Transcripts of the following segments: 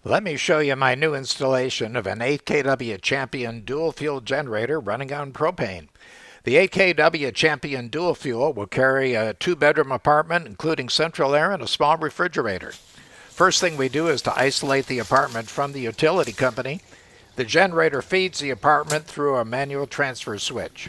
Let me show you my new installation of an 8 kW Champion dual fuel generator running on propane. The 8 kW Champion dual fuel will carry a 2-bedroom apartment including central air and a small refrigerator. First thing we do is to isolate the apartment from the utility company. The generator feeds the apartment through a manual transfer switch.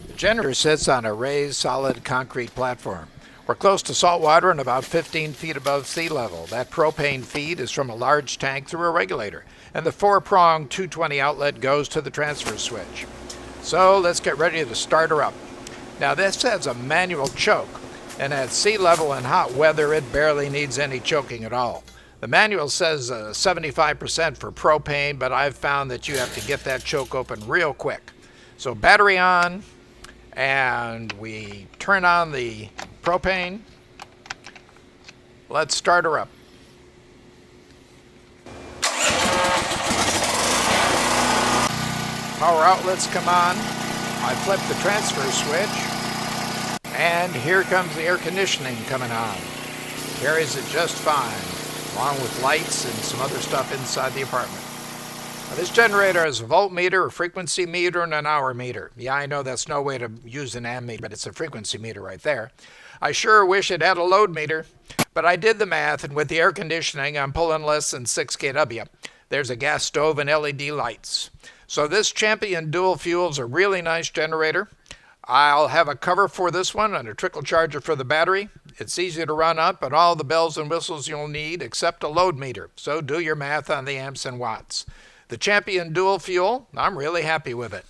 The generator sits on a raised solid concrete platform. We're close to salt water and about 15 feet above sea level. That propane feed is from a large tank through a regulator, and the 4-pronged 220 outlet goes to the transfer switch. So let's get ready to start her up. Now this has a manual choke, and at sea level and hot weather it barely needs any choking at all. The manual says 75% for propane, but I've found that you have to get that choke open real quick. So battery on, and we turn on the propane. Let's start her up. Power outlets come on. I flip the transfer switch, and here comes the air conditioning coming on. Carries it just fine, along with lights and some other stuff inside the apartment. Now, this generator has a voltmeter, a frequency meter, and an hour meter. Yeah, I know that's no way to use an ammeter, but it's a frequency meter right there. I sure wish it had a load meter, but I did the math, and with the air conditioning, I'm pulling less than 6 kW. There's a gas stove and LED lights. So this Champion dual fuel is a really nice generator. I'll have a cover for this one and a trickle charger for the battery. It's easy to run up and all the bells and whistles you'll need except a load meter. So do your math on the amps and watts. The Champion dual fuel, I'm really happy with it.